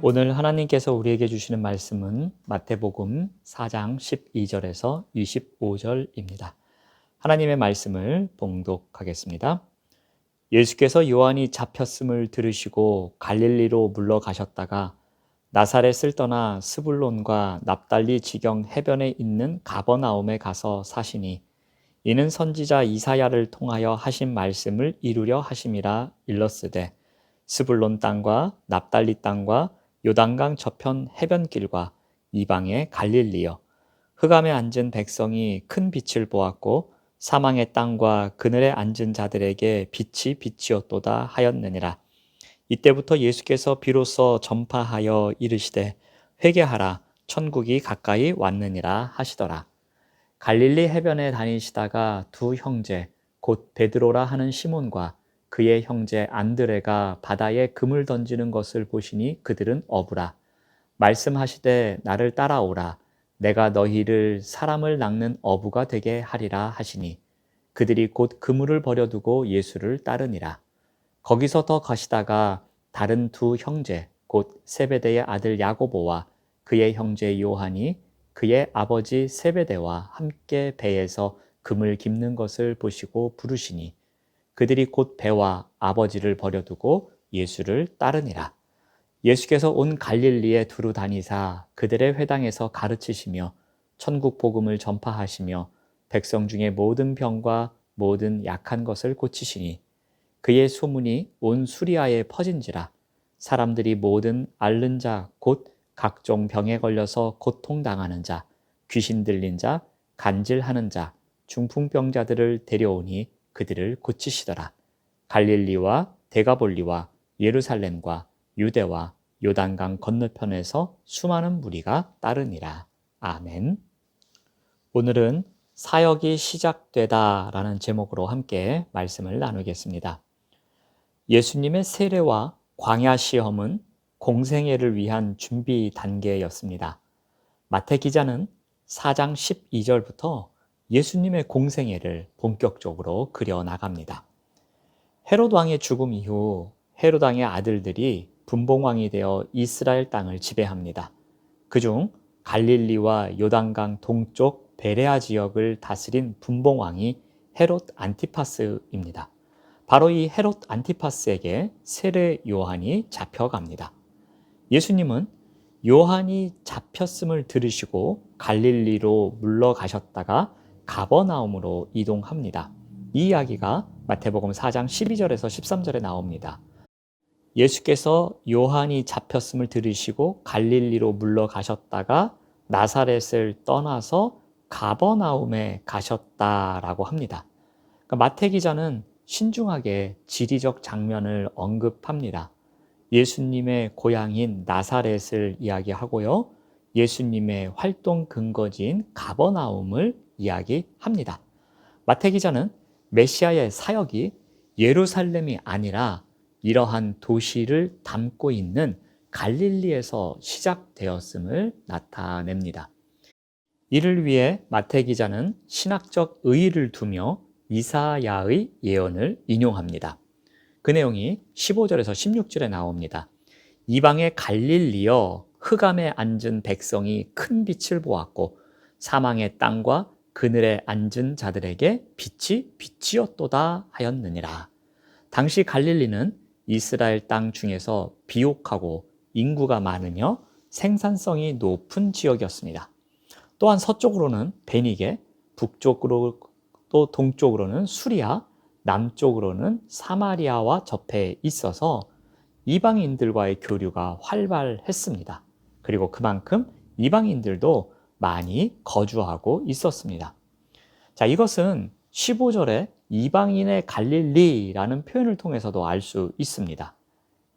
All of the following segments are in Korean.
오늘 하나님께서 우리에게 주시는 말씀은 마태복음 4장 12절에서 25절입니다. 하나님의 말씀을 봉독하겠습니다. 예수께서 요한이 잡혔음을 들으시고 갈릴리로 물러가셨다가 나사렛을 떠나 스불론과 납달리 지경 해변에 있는 가버나움에 가서 사시니 이는 선지자 이사야를 통하여 하신 말씀을 이루려 하심이라 일렀으되 스불론 땅과 납달리 땅과 요단강 저편 해변길과 이방의 갈릴리여 흑암에 앉은 백성이 큰 빛을 보았고 사망의 땅과 그늘에 앉은 자들에게 빛이 빛이었도다 하였느니라. 이때부터 예수께서 비로소 전파하여 이르시되 회개하라 천국이 가까이 왔느니라 하시더라. 갈릴리 해변에 다니시다가 두 형제 곧 베드로라 하는 시몬과 그의 형제 안드레가 바다에 금을 던지는 것을 보시니 그들은 어부라. 말씀하시되 나를 따라오라. 내가 너희를 사람을 낚는 어부가 되게 하리라 하시니 그들이 곧 그물을 버려두고 예수를 따르니라. 거기서 더 가시다가 다른 두 형제 곧 세베대의 아들 야고보와 그의 형제 요한이 그의 아버지 세베대와 함께 배에서 금을 깁는 것을 보시고 부르시니 그들이 곧 배와 아버지를 버려두고 예수를 따르니라. 예수께서 온 갈릴리에 두루 다니사 그들의 회당에서 가르치시며 천국 복음을 전파하시며 백성 중에 모든 병과 모든 약한 것을 고치시니 그의 소문이 온 수리아에 퍼진지라. 사람들이 모든 앓는 자 곧 각종 병에 걸려서 고통당하는 자, 귀신 들린 자, 간질하는 자, 중풍병자들을 데려오니 그들을 고치시더라. 갈릴리와 데가볼리와 예루살렘과 유대와 요단강 건너편에서 수많은 무리가 따르니라. 아멘. 오늘은 사역이 시작되다라는 제목으로 함께 말씀을 나누겠습니다. 예수님의 세례와 광야 시험은 공생애를 위한 준비 단계였습니다. 마태 기자는 4장 12절부터 예수님의 공생애를 본격적으로 그려나갑니다. 헤롯 왕의 죽음 이후 헤롯 왕의 아들들이 분봉왕이 되어 이스라엘 땅을 지배합니다. 그중 갈릴리와 요단강 동쪽 베레아 지역을 다스린 분봉왕이 헤롯 안티파스입니다. 바로 이 헤롯 안티파스에게 세례 요한이 잡혀갑니다. 예수님은 요한이 잡혔음을 들으시고 갈릴리로 물러가셨다가 가버나움으로 이동합니다. 이 이야기가 마태복음 4장 12절에서 13절에 나옵니다. 예수께서 요한이 잡혔음을 들으시고 갈릴리로 물러가셨다가 나사렛을 떠나서 가버나움에 가셨다라고 합니다. 그러니까 마태 기자는 신중하게 지리적 장면을 언급합니다. 예수님의 고향인 나사렛을 이야기하고요. 예수님의 활동 근거지인 가버나움을 이야기합니다. 마태 기자는 메시아의 사역이 예루살렘이 아니라 이러한 도시를 담고 있는 갈릴리에서 시작되었음을 나타냅니다. 이를 위해 마태 기자는 신학적 의의를 두며 이사야의 예언을 인용합니다. 그 내용이 15절에서 16절에 나옵니다. 이방의 갈릴리여 흑암에 앉은 백성이 큰 빛을 보았고 사망의 땅과 그늘에 앉은 자들에게 빛이 빛이었도다 하였느니라. 당시 갈릴리는 이스라엘 땅 중에서 비옥하고 인구가 많으며 생산성이 높은 지역이었습니다. 또한 서쪽으로는 베니게, 북쪽으로 또 동쪽으로는 수리아, 남쪽으로는 사마리아와 접해 있어서 이방인들과의 교류가 활발했습니다. 그리고 그만큼 이방인들도 많이 거주하고 있었습니다. 자, 이것은 15절에 이방인의 갈릴리라는 표현을 통해서도 알 수 있습니다.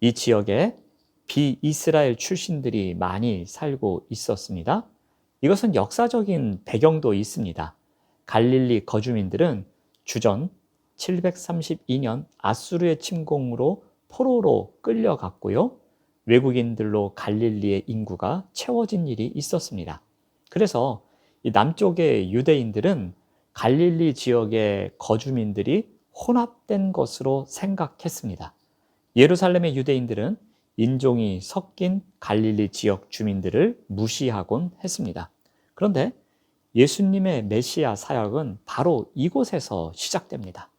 이 지역에 비이스라엘 출신들이 많이 살고 있었습니다. 이것은 역사적인 배경도 있습니다. 갈릴리 거주민들은 주전 732년 아수르의 침공으로 포로로 끌려갔고요. 외국인들로 갈릴리의 인구가 채워진 일이 있었습니다. 그래서 이 남쪽의 유대인들은 갈릴리 지역의 거주민들이 혼합된 것으로 생각했습니다. 예루살렘의 유대인들은 인종이 섞인 갈릴리 지역 주민들을 무시하곤 했습니다. 그런데 예수님의 메시아 사역은 바로 이곳에서 시작됩니다.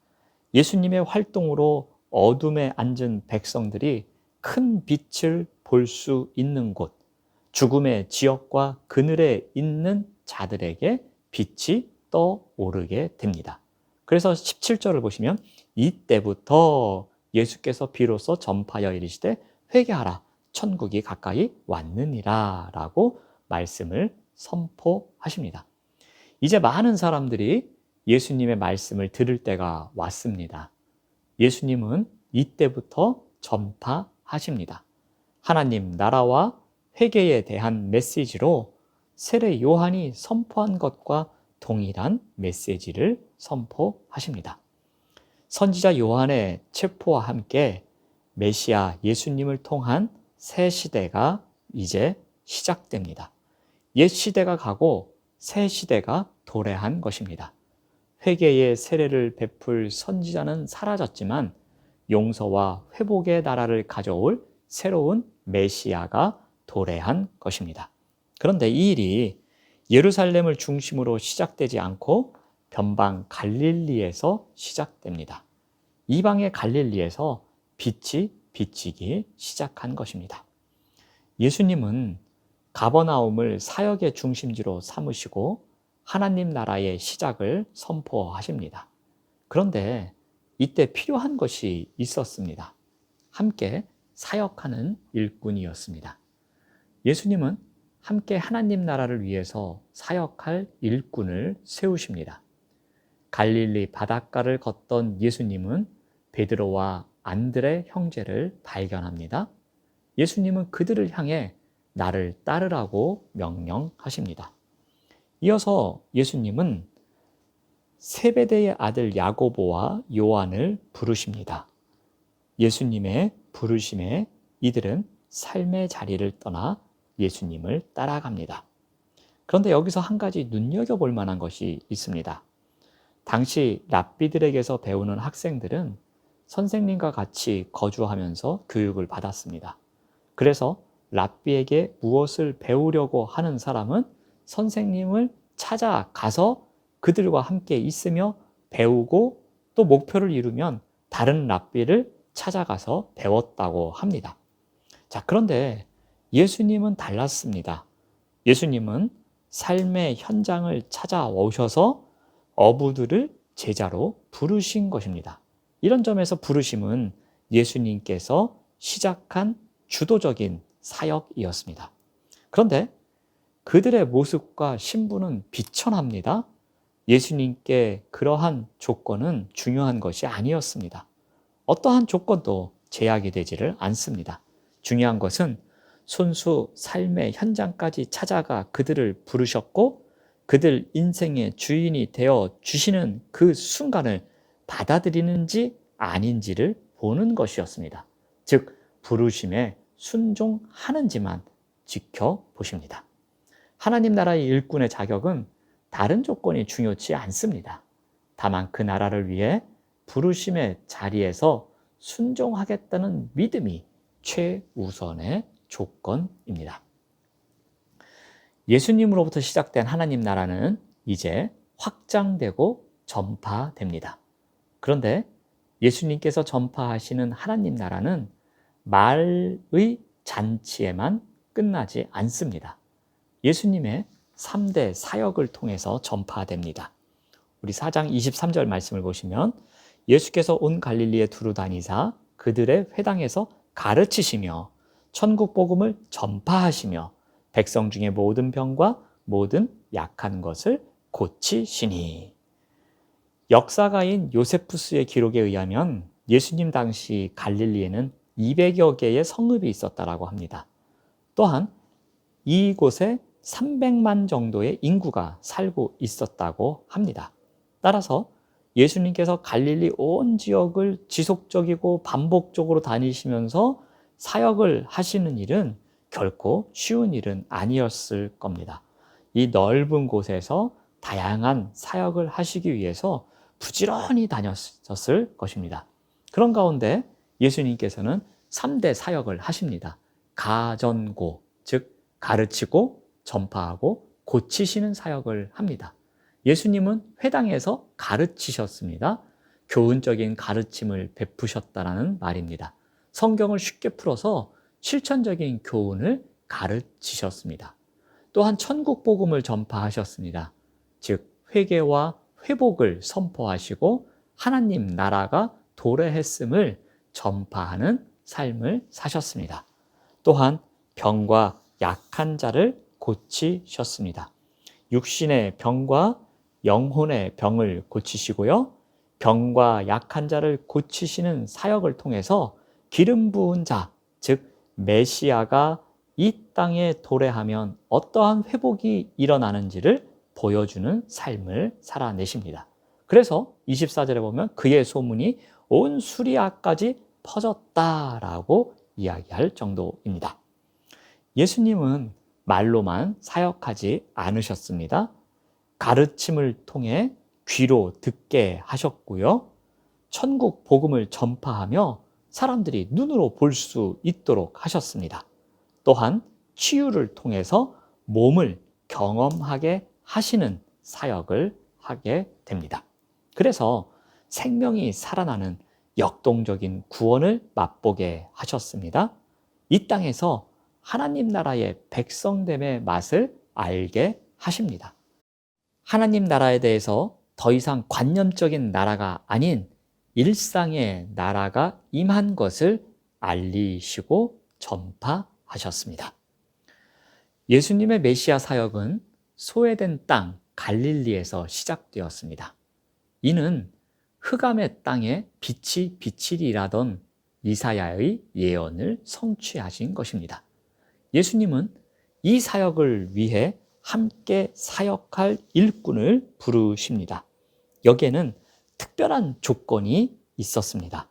예수님의 활동으로 어둠에 앉은 백성들이 큰 빛을 볼 수 있는 곳, 죽음의 지역과 그늘에 있는 자들에게 빛이 떠오르게 됩니다. 그래서 17절을 보시면 이때부터 예수께서 비로소 전파하여 이르시되 회개하라 천국이 가까이 왔느니라 라고 말씀을 선포하십니다. 이제 많은 사람들이 예수님의 말씀을 들을 때가 왔습니다. 예수님은 이때부터 전파하십니다. 하나님 나라와 회개에 대한 메시지로 세례 요한이 선포한 것과 동일한 메시지를 선포하십니다. 선지자 요한의 체포와 함께 메시아 예수님을 통한 새 시대가 이제 시작됩니다. 옛 시대가 가고 새 시대가 도래한 것입니다. 회개의 세례를 베풀 선지자는 사라졌지만 용서와 회복의 나라를 가져올 새로운 메시아가 도래한 것입니다. 그런데 이 일이 예루살렘을 중심으로 시작되지 않고 변방 갈릴리에서 시작됩니다. 이방의 갈릴리에서 빛이 비치기 시작한 것입니다. 예수님은 가버나움을 사역의 중심지로 삼으시고 하나님 나라의 시작을 선포하십니다. 그런데 이때 필요한 것이 있었습니다. 함께 사역하는 일꾼이었습니다. 예수님은 함께 하나님 나라를 위해서 사역할 일꾼을 세우십니다. 갈릴리 바닷가를 걷던 예수님은 베드로와 안드레 형제를 발견합니다. 예수님은 그들을 향해 나를 따르라고 명령하십니다. 이어서 예수님은 세베대의 아들 야고보와 요한을 부르십니다. 예수님의 부르심에 이들은 삶의 자리를 떠나 예수님을 따라갑니다. 그런데 여기서 한 가지 눈여겨볼 만한 것이 있습니다. 당시 랍비들에게서 배우는 학생들은 선생님과 같이 거주하면서 교육을 받았습니다. 그래서 랍비에게 무엇을 배우려고 하는 사람은 선생님을 찾아가서 그들과 함께 있으며 배우고 또 목표를 이루면 다른 랍비를 찾아가서 배웠다고 합니다. 자, 그런데 예수님은 달랐습니다. 예수님은 삶의 현장을 찾아오셔서 어부들을 제자로 부르신 것입니다. 이런 점에서 부르심은 예수님께서 시작한 주도적인 사역이었습니다. 그런데 그들의 모습과 신분은 비천합니다. 예수님께 그러한 조건은 중요한 것이 아니었습니다. 어떠한 조건도 제약이 되지를 않습니다. 중요한 것은 손수 삶의 현장까지 찾아가 그들을 부르셨고 그들 인생의 주인이 되어 주시는 그 순간을 받아들이는지 아닌지를 보는 것이었습니다. 즉 부르심에 순종하는지만 지켜보십니다. 하나님 나라의 일꾼의 자격은 다른 조건이 중요치 않습니다. 다만 그 나라를 위해 부르심의 자리에서 순종하겠다는 믿음이 최우선의 조건입니다. 예수님으로부터 시작된 하나님 나라는 이제 확장되고 전파됩니다. 그런데 예수님께서 전파하시는 하나님 나라는 말의 잔치에만 끝나지 않습니다. 예수님의 3대 사역을 통해서 전파됩니다. 우리 4장 23절 말씀을 보시면 예수께서 온 갈릴리에 두루 다니사 그들의 회당에서 가르치시며 천국 복음을 전파하시며 백성 중에 모든 병과 모든 약한 것을 고치시니. 역사가인 요세푸스의 기록에 의하면 예수님 당시 갈릴리에는 200여 개의 성읍이 있었다고 합니다. 또한 이곳에 300만 정도의 인구가 살고 있었다고 합니다. 따라서 예수님께서 갈릴리 온 지역을 지속적이고 반복적으로 다니시면서 사역을 하시는 일은 결코 쉬운 일은 아니었을 겁니다. 이 넓은 곳에서 다양한 사역을 하시기 위해서 부지런히 다녔을 것입니다. 그런 가운데 예수님께서는 3대 사역을 하십니다. 가전고, 즉 가르치고 전파하고 고치시는 사역을 합니다. 예수님은 회당에서 가르치셨습니다. 교훈적인 가르침을 베푸셨다라는 말입니다. 성경을 쉽게 풀어서 실천적인 교훈을 가르치셨습니다. 또한 천국 복음을 전파하셨습니다. 즉 회개와 회복을 선포하시고 하나님 나라가 도래했음을 전파하는 삶을 사셨습니다. 또한 병과 약한 자를 고치셨습니다. 육신의 병과 영혼의 병을 고치시고요. 병과 약한 자를 고치시는 사역을 통해서 기름 부은 자, 즉 메시아가 이 땅에 도래하면 어떠한 회복이 일어나는지를 보여주는 삶을 살아내십니다. 그래서 24절에 보면 그의 소문이 온 수리아까지 퍼졌다라고 이야기할 정도입니다. 예수님은 말로만 사역하지 않으셨습니다. 가르침을 통해 귀로 듣게 하셨고요. 천국 복음을 전파하며 사람들이 눈으로 볼 수 있도록 하셨습니다. 또한 치유를 통해서 몸을 경험하게 하시는 사역을 하게 됩니다. 그래서 생명이 살아나는 역동적인 구원을 맛보게 하셨습니다. 이 땅에서 하나님 나라의 백성됨의 맛을 알게 하십니다. 하나님 나라에 대해서 더 이상 관념적인 나라가 아닌 일상의 나라가 임한 것을 알리시고 전파하셨습니다. 예수님의 메시아 사역은 소외된 땅 갈릴리에서 시작되었습니다. 이는 흑암의 땅에 빛이 비치리라던 이사야의 예언을 성취하신 것입니다. 예수님은 이 사역을 위해 함께 사역할 일꾼을 부르십니다. 여기에는 특별한 조건이 있었습니다.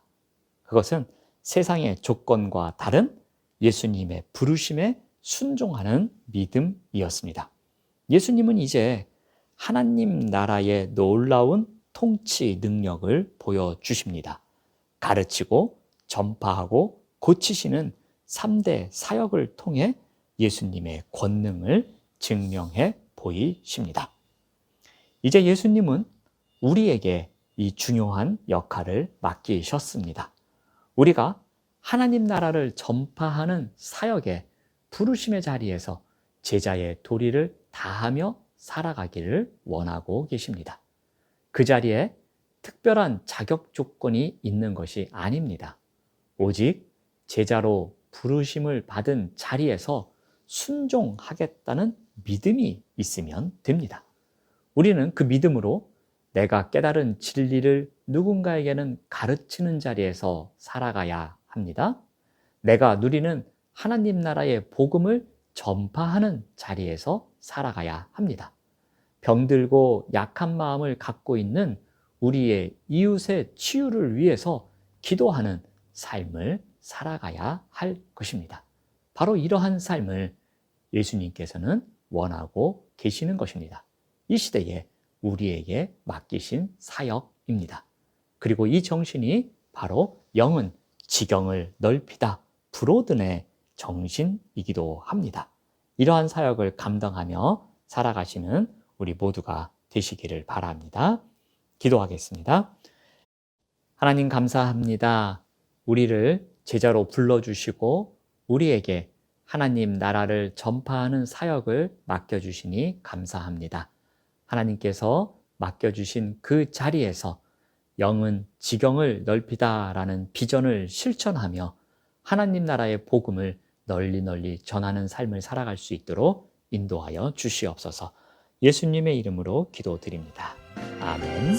그것은 세상의 조건과 다른 예수님의 부르심에 순종하는 믿음이었습니다. 예수님은 이제 하나님 나라의 놀라운 통치 능력을 보여주십니다. 가르치고 전파하고 고치시는 3대 사역을 통해 예수님의 권능을 증명해 보이십니다. 이제 예수님은 우리에게 이 중요한 역할을 맡기셨습니다. 우리가 하나님 나라를 전파하는 사역의 부르심의 자리에서 제자의 도리를 다하며 살아가기를 원하고 계십니다. 그 자리에 특별한 자격 조건이 있는 것이 아닙니다. 오직 제자로 부르심을 받은 자리에서 순종하겠다는 믿음이 있으면 됩니다. 우리는 그 믿음으로 내가 깨달은 진리를 누군가에게는 가르치는 자리에서 살아가야 합니다. 내가 누리는 하나님 나라의 복음을 전파하는 자리에서 살아가야 합니다. 병들고 약한 마음을 갖고 있는 우리의 이웃의 치유를 위해서 기도하는 삶을 살아가야 할 것입니다. 바로 이러한 삶을 예수님께서는 원하고 계시는 것입니다. 이 시대에 우리에게 맡기신 사역입니다. 그리고 이 정신이 바로 영은 지경을 넓히다 브로든의 정신이기도 합니다. 이러한 사역을 감당하며 살아가시는 우리 모두가 되시기를 바랍니다. 기도하겠습니다. 하나님 감사합니다. 우리를 제자로 불러주시고 우리에게 하나님 나라를 전파하는 사역을 맡겨주시니 감사합니다. 하나님께서 맡겨주신 그 자리에서 영은 지경을 넓히다라는 비전을 실천하며 하나님 나라의 복음을 널리 전하는 삶을 살아갈 수 있도록 인도하여 주시옵소서. 예수님의 이름으로 기도드립니다. 아멘.